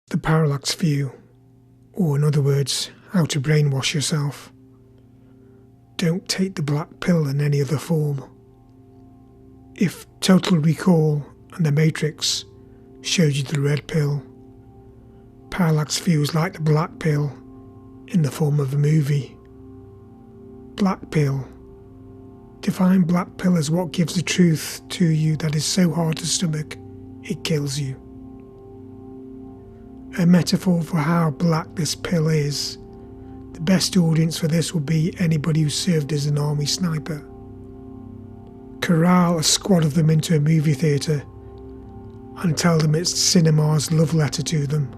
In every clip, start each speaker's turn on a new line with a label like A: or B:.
A: The parallax view, or in other words, how to brainwash yourself. Don't take the black pill in any other form. If Total Recall and The Matrix showed you the red pill, parallax view is like the black pill in the form of a movie. Black pill. Define black pill as what gives the truth to you that is so hard to stomach, it kills you. A metaphor for how black this pill is. The best audience for this will be anybody who served as an army sniper. Corral a squad of them into a movie theatre and tell them it's cinema's love letter to them.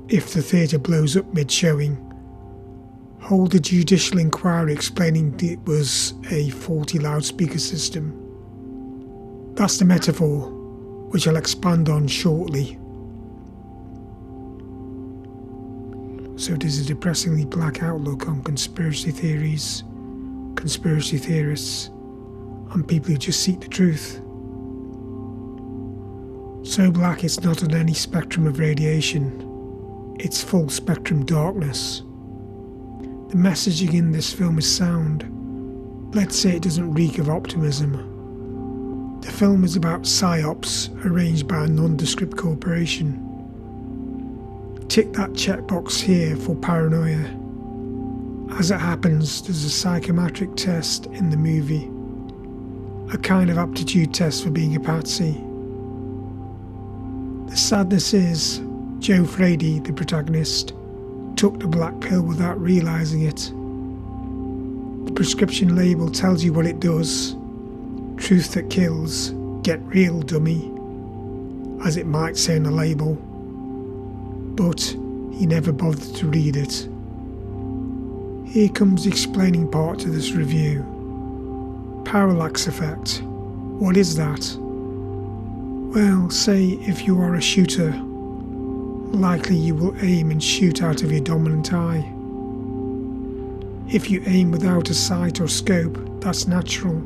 A: If the theatre blows up mid-showing, hold a judicial inquiry explaining it was a faulty loudspeaker system. That's the metaphor, which I'll expand on shortly. So it is a depressingly black outlook on conspiracy theories, conspiracy theorists, and people who just seek the truth. So black it's not on any spectrum of radiation, it's full spectrum darkness. The messaging in this film is sound. Let's say it doesn't reek of optimism. The film is about psyops arranged by a nondescript corporation. Tick that checkbox here for paranoia. As it happens, there's a psychometric test in the movie, a kind of aptitude test for being a patsy. The sadness is, Joe Frady, the protagonist, took the black pill without realising it. The prescription label tells you what it does. Truth that kills, get real, dummy, as it might say on the label. But he never bothered to read it. Here comes the explaining part to this review. Parallax effect. What is that? Well, say if you are a shooter, likely you will aim and shoot out of your dominant eye. If you aim without a sight or scope, that's natural.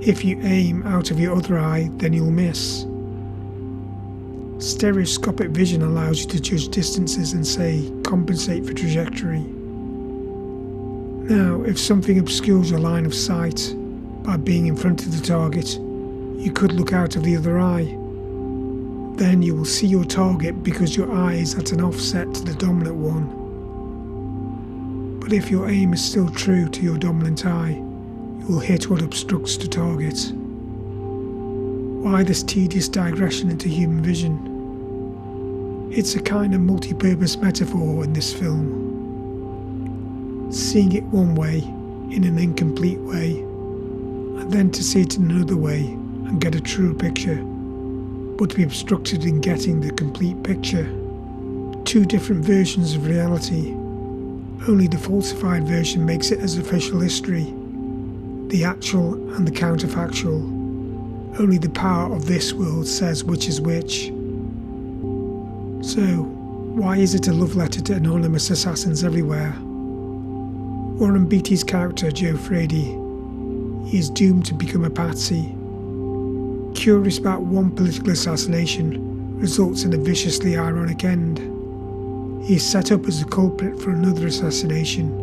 A: If you aim out of your other eye, then you'll miss. Stereoscopic vision allows you to judge distances and say, compensate for trajectory. Now, if something obscures your line of sight by being in front of the target, you could look out of the other eye. Then you will see your target because your eye is at an offset to the dominant one. But if your aim is still true to your dominant eye, you will hit what obstructs the target. Why this tedious digression into human vision? It's a kind of multi-purpose metaphor in this film. Seeing it one way, in an incomplete way, and then to see it in another way and get a true picture, but to be obstructed in getting the complete picture. Two different versions of reality. Only the falsified version makes it as official history. The actual and the counterfactual. Only the power of this world says which is which. So, why is it a love letter to anonymous assassins everywhere? Warren Beatty's character, Joe Frady, he is doomed to become a patsy. Curious about one political assassination results in a viciously ironic end. He is set up as a culprit for another assassination.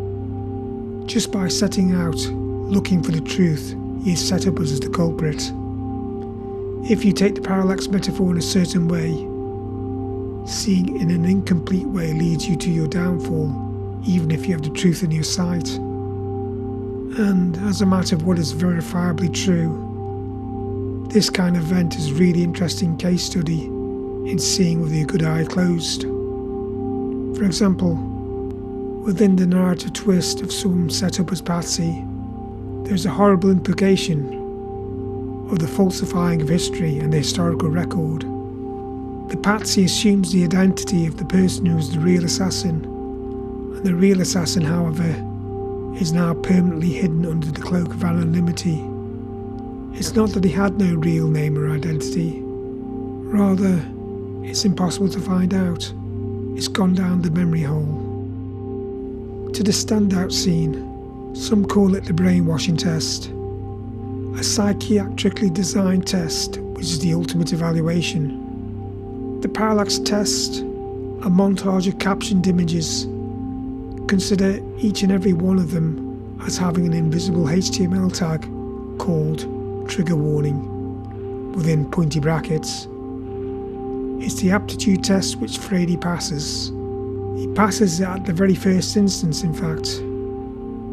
A: Just by setting out, looking for the truth, he is set up as the culprit. If you take the parallax metaphor in a certain way, seeing in an incomplete way leads you to your downfall, even if you have the truth in your sight. And as a matter of what is verifiably true, this kind of event is a really interesting case study in seeing with your good eye closed. For example, within the narrative twist of someone set up as patsy, there's a horrible implication of the falsifying of history and the historical record. The patsy assumes the identity of the person who is the real assassin, and the real assassin, however, is now permanently hidden under the cloak of anonymity. It's not that he had no real name or identity. Rather, it's impossible to find out. It's gone down the memory hole. To the standout scene, some call it the brainwashing test. A psychiatrically designed test which is the ultimate evaluation. The Parallax test, a montage of captioned images. Consider each and every one of them as having an invisible HTML tag called trigger warning within pointy brackets. It's the aptitude test which Frady passes. He passes it at the very first instance, in fact,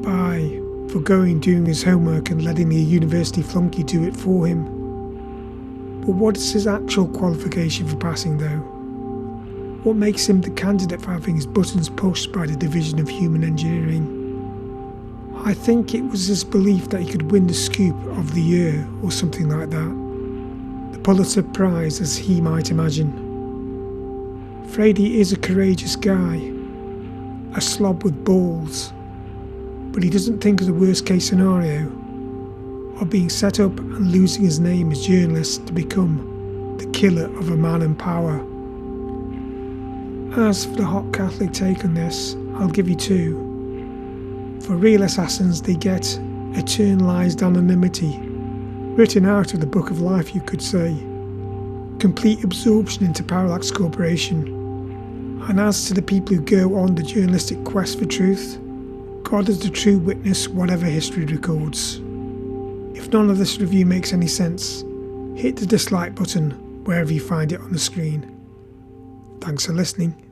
A: by forgoing doing his homework and letting the university flunky do it for him. But what is his actual qualification for passing, though? What makes him the candidate for having his buttons pushed by the Division of Human Engineering? I think it was his belief that he could win the scoop of the year or something like that. The Pulitzer Prize, as he might imagine. Frady is a courageous guy, a slob with balls, but he doesn't think of the worst case scenario of being set up and losing his name as journalist to become the killer of a man in power. As for the hot Catholic take on this, I'll give you two. For real assassins, they get eternalised anonymity, written out of the book of life, you could say, complete absorption into Parallax Corporation. And as to the people who go on the journalistic quest for truth, God is the true witness whatever history records. If none of this review makes any sense, hit the dislike button wherever you find it on the screen. Thanks for listening.